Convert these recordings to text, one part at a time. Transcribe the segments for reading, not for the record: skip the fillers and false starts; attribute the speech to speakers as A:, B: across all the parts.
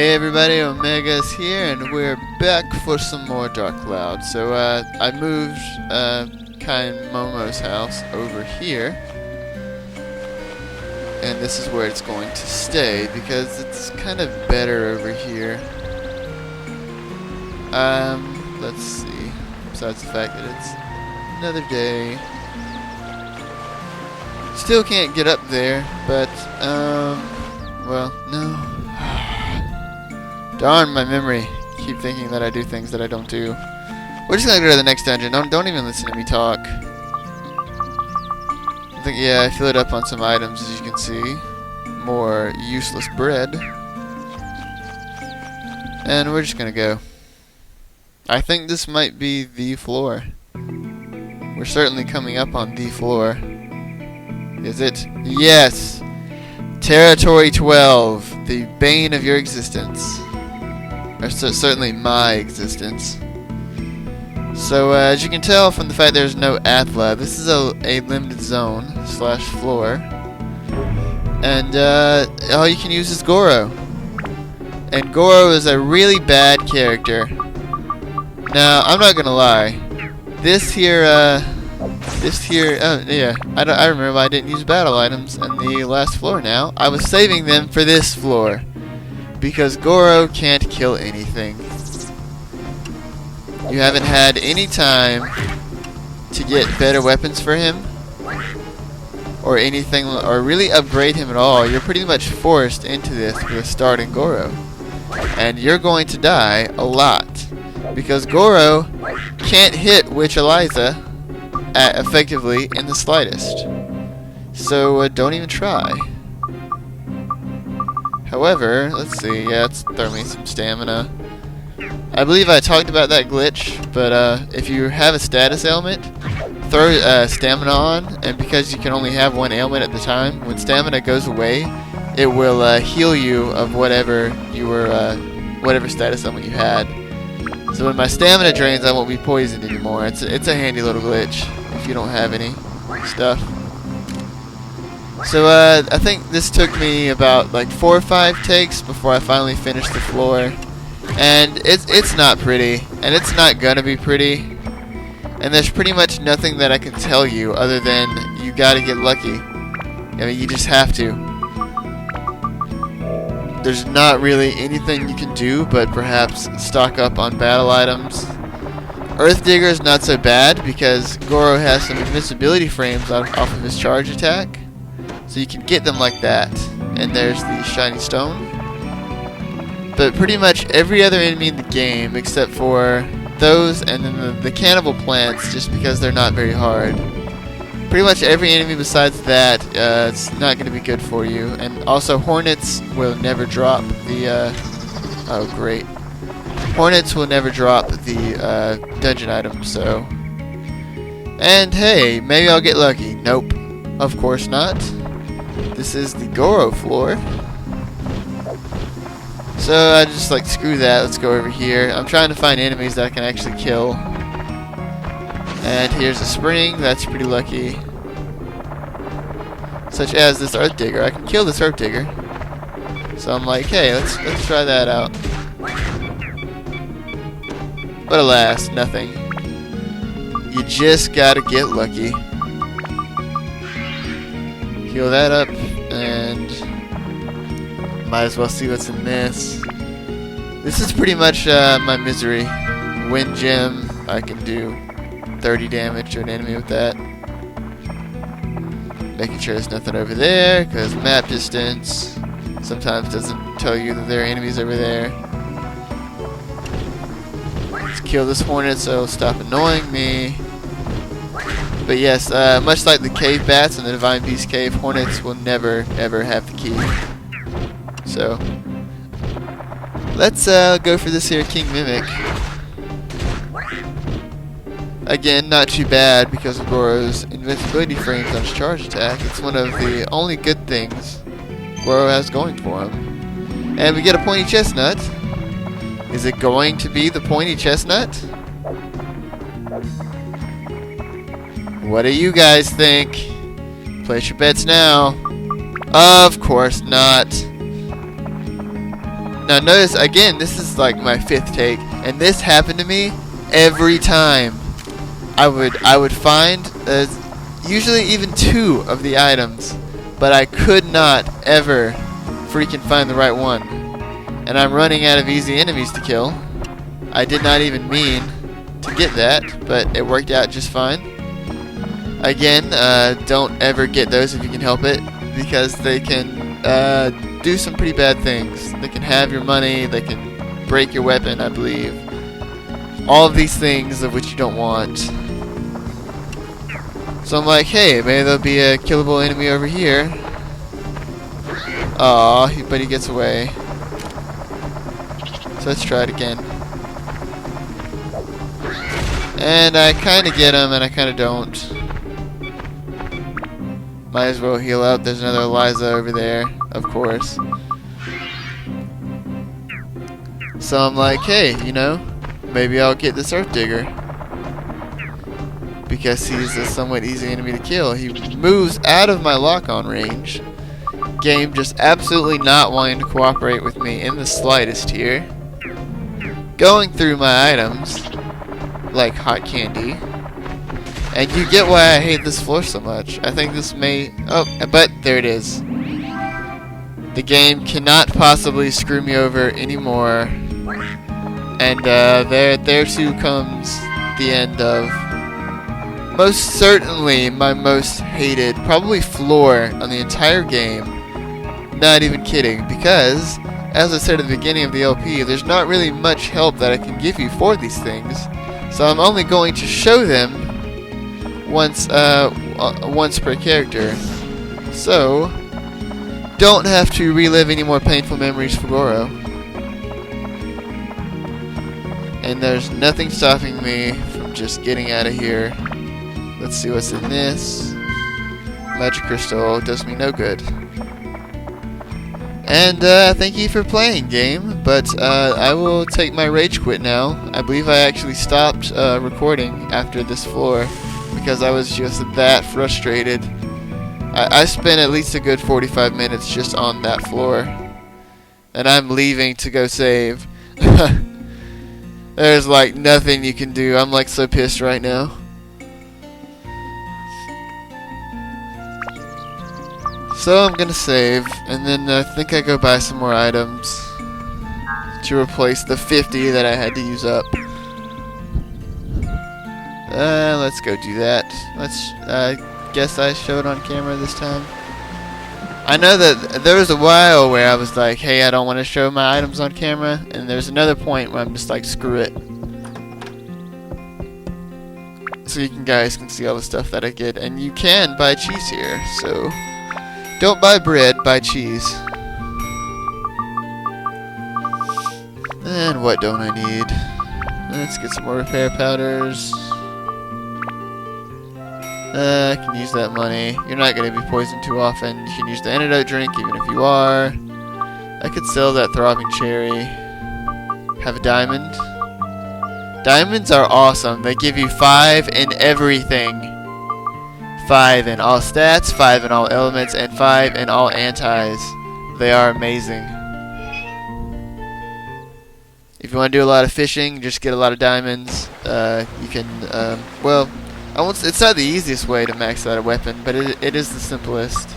A: Hey everybody, Omega's here, and we're back for some more Dark Cloud. So, I moved, Kai and Momo's house over here. And this is where it's going to stay, because it's kind of better over here. Let's see. Besides the fact that it's another day. Still can't get up there, but, well, no. Darn my memory. Keep thinking that I do things that I don't do. We're just gonna go to the next dungeon. Don't even listen to me talk. I think, yeah, I fill it up on some items, as you can see. More useless bread. And we're just gonna go. I think this might be the floor. We're certainly coming up on the floor. Is it? Yes! Territory 12. The bane of your existence. Or certainly my existence. So as you can tell from the fact there's no atla, this is a limited zone / floor. And all you can use is Goro. And Goro is a really bad character. Now, I'm not gonna lie. This here, oh yeah, I remember I didn't use battle items in the last floor now. I was saving them for this floor. Because Goro can't kill anything. You haven't had any time to get better weapons for him. Or anything, or really upgrade him at all. You're pretty much forced into this with starting Goro. And you're going to die a lot. Because Goro can't hit Witch Eliza effectively in the slightest. So don't even try. However, let's see, yeah, let's throw me some stamina. I believe I talked about that glitch, but if you have a status ailment, throw stamina on, and because you can only have one ailment at the time, when stamina goes away, it will heal you of whatever you were, whatever status ailment you had. So when my stamina drains, I won't be poisoned anymore. It's a handy little glitch if you don't have any stuff. So I think this took me about like 4 or 5 takes before I finally finished the floor, and it's not pretty, and it's not gonna be pretty, and there's pretty much nothing that I can tell you other than you gotta get lucky. I mean, you just have to. There's not really anything you can do but perhaps stock up on battle items. Earth Digger is not so bad because Goro has some invincibility frames off of his charge attack. So you can get them like that. And there's the shiny stone. But pretty much every other enemy in the game, except for those and then the cannibal plants, just because they're not very hard. Pretty much every enemy besides that, it's not going to be good for you. And also Hornets will never drop the, oh great. Hornets will never drop the dungeon items, so. And hey, maybe I'll get lucky. Nope. Of course not. This is the Goro floor. So I just like, screw that, let's go over here. I'm trying to find enemies that I can actually kill. And here's a spring, that's pretty lucky. Such as this Earth Digger. I can kill this Earth Digger. So I'm like, hey, let's try that out. But alas, nothing. You just gotta get lucky. Heal that up, and might as well see what's in this. This is pretty much my misery. Wind gem, I can do 30 damage to an enemy with that. Making sure there's nothing over there, because map distance sometimes doesn't tell you that there are enemies over there. Let's kill this hornet so it'll stop annoying me. But yes, much like the cave bats in the Divine Beast Cave, hornets will never, ever have the key. So, let's go for this here King Mimic. Again, not too bad because of Goro's invincibility frames on his charge attack. It's one of the only good things Goro has going for him. And we get a pointy chestnut. Is it going to be the pointy chestnut? What do you guys think? Place your bets now. Of course not. Now notice, again, this is like my 5th take, and this happened to me every time. I would find usually even 2 of the items, but I could not ever freaking find the right one. And I'm running out of easy enemies to kill. I did not even mean to get that, but it worked out just fine. Again, don't ever get those if you can help it, because they can do some pretty bad things. They can have your money, they can break your weapon, I believe. All of these things of which you don't want. So I'm like, hey, maybe there'll be a killable enemy over here. Aw, but he gets away. So let's try it again. And I kind of get him, and I kind of don't. Might as well heal up. There's another Eliza over there, of course. So I'm like, hey, you know, maybe I'll get this Earth Digger. Because he's a somewhat easy enemy to kill. He moves out of my lock-on range. Game just absolutely not wanting to cooperate with me in the slightest here. Going through my items like hot candy. And you get why I hate this floor so much. I think this may... Oh, but there it is. The game cannot possibly screw me over anymore. And there too comes the end of most certainly my most hated, probably floor on the entire game. Not even kidding, because, as I said at the beginning of the LP, there's not really much help that I can give you for these things. So I'm only going to show them once per character. So, don't have to relive any more painful memories for Goro. And there's nothing stopping me from just getting out of here. Let's see what's in this. Magic Crystal does me no good. And thank you for playing, game. But I will take my rage quit now. I believe I actually stopped recording after this floor because I was just that frustrated. I spent at least a good 45 minutes just on that floor. And I'm leaving to go save. There's like nothing you can do. I'm like so pissed right now. So I'm gonna save, and then I think I go buy some more items to replace the 50 that I had to use up. Let's go do that. Let's guess I showed on camera this time. I know that there was a while where I was like, hey, I don't want to show my items on camera, and there's another point where I'm just like, screw it. So you guys can see all the stuff that I get, and you can buy cheese here, so don't buy bread, buy cheese. And what don't I need? Let's get some more repair powders. I can use that money. You're not going to be poisoned too often. You can use the antidote drink even if you are. I could sell that throbbing cherry. Have a diamond. Diamonds are awesome. They give you 5 in everything. 5 in all stats, 5 in all elements, and 5 in all antis. They are amazing. If you want to do a lot of fishing, just get a lot of diamonds. You can, well, it's not the easiest way to max out a weapon, but it is the simplest.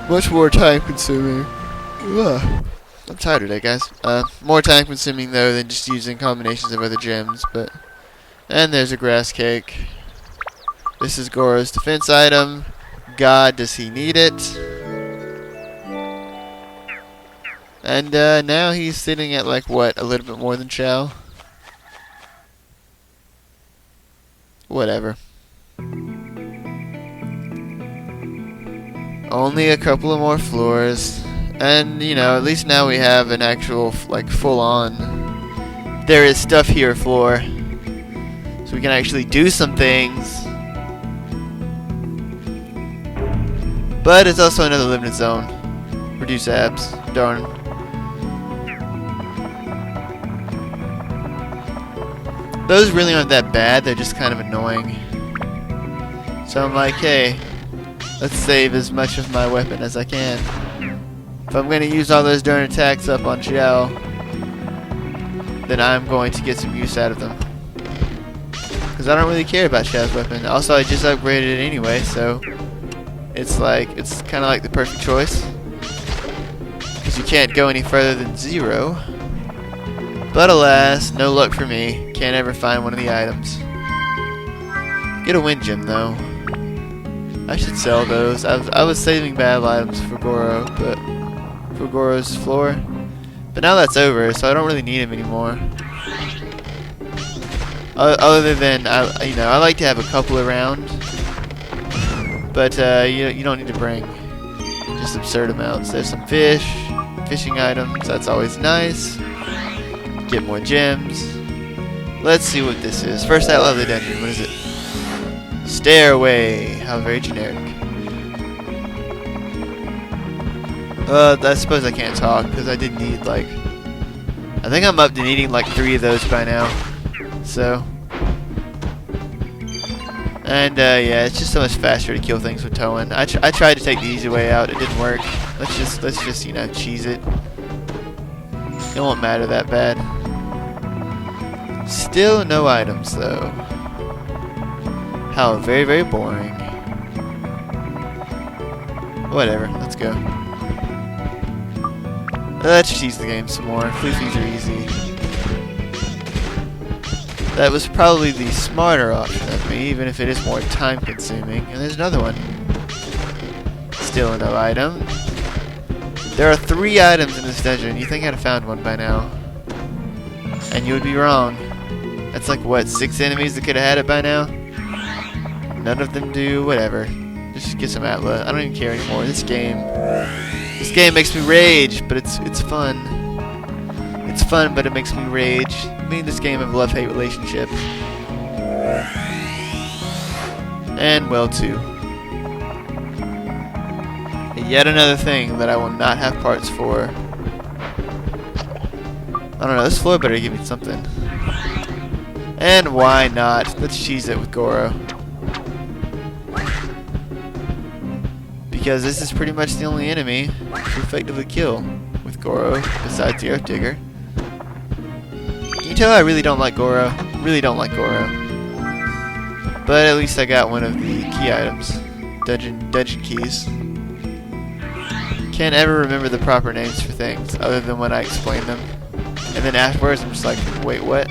A: Much more time consuming. Ugh. I'm tired today, guys. More time consuming though than just using combinations of other gems, but... And there's a grass cake. This is Goro's defense item. God, does he need it? And now he's sitting at like what, a little bit more than Chow? Whatever. Only a couple of more floors. And, you know, at least now we have an actual, like, full-on there is stuff here floor. So we can actually do some things. But it's also another limited zone. Reduce abs. Darn. Those really aren't that bad, they're just kind of annoying. So I'm like, hey, let's save as much of my weapon as I can. If I'm going to use all those darn attacks up on Xiao, then I'm going to get some use out of them. Because I don't really care about Xiao's weapon. Also, I just upgraded it anyway, so it's kind of like the perfect choice. Because you can't go any further than 0. But alas, no luck for me. Can't ever find one of the items. Get a wind gem though. I should sell those. I was saving battle items for Goro, but for Goro's floor. But now that's over, so I don't really need him anymore. Other than I like to have a couple around, but you don't need to bring just absurd amounts. There's some fishing items. That's always nice. Get more gems. Let's see what this is. First atla of the dungeon. What is it? Stairway. How very generic. I suppose I can't talk because I did need I think I'm up to needing 3 of those by now. So. And yeah, it's just so much faster to kill things with towing. I tried to take the easy way out. It didn't work. Let's just cheese it. It won't matter that bad. Still no items though. How very, very boring. Whatever, let's go. Let's cheese the game some more. Floofies are easy. That was probably the smarter option of me, even if it is more time consuming. And there's another one. Still no item. There are 3 items in this dungeon. You think I'd have found one by now. And you would be wrong. That's what, 6 enemies that could have had it by now? None of them do, whatever. Just get some atla. I don't even care anymore. This game makes me rage, but it's fun. It's fun, but it makes me rage. Me and this game have a love-hate relationship. And well, too. Yet another thing that I will not have parts for. I don't know, this floor better give me something. And why not? Let's cheese it with Goro. Because this is pretty much the only enemy to effectively kill with Goro, besides the Earth Digger. Can you tell I really don't like Goro? Really don't like Goro. But at least I got one of the key items. Dungeon keys. Can't ever remember the proper names for things, other than when I explain them. And then afterwards I'm just like, wait, what?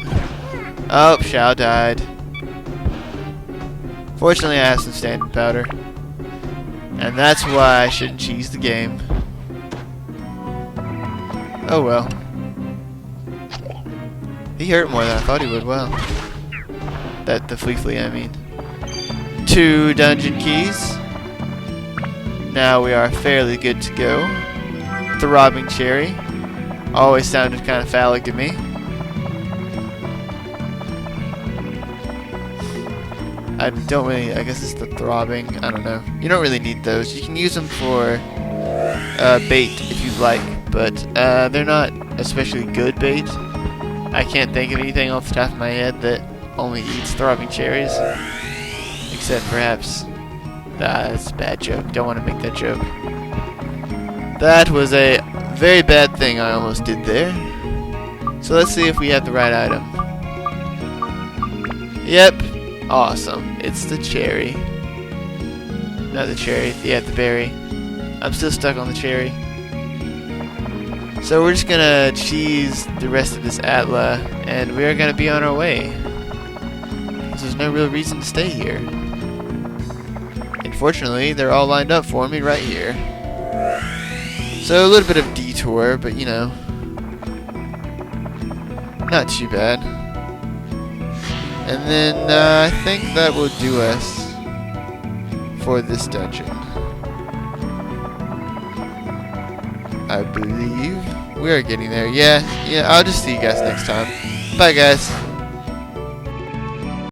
A: Oh, Xiao died. Fortunately I have some standard powder. And that's why I shouldn't cheese the game. Oh well. He hurt more than I thought he would, wow. The Flea, I mean. 2 dungeon keys. Now we are fairly good to go. Throbbing cherry. Always sounded kind of phallic to me. I don't really, I guess it's the throbbing, I don't know. You don't really need those. You can use them for bait if you'd like, but they're not especially good bait. I can't think of anything off the top of my head that only eats throbbing cherries. Except perhaps, that's a bad joke. Don't want to make that joke. That was a very bad thing I almost did there. So let's see if we have the right item. Yep. Awesome. It's the cherry. Not the cherry. Yeah, the berry. I'm still stuck on the cherry. So we're just gonna cheese the rest of this atla, and we are gonna be on our way. Because there's no real reason to stay here. Unfortunately, they're all lined up for me right here. So a little bit of detour, but you know, not too bad. And then I think that will do us for this dungeon. I believe we are getting there. Yeah, I'll just see you guys next time. Bye, guys.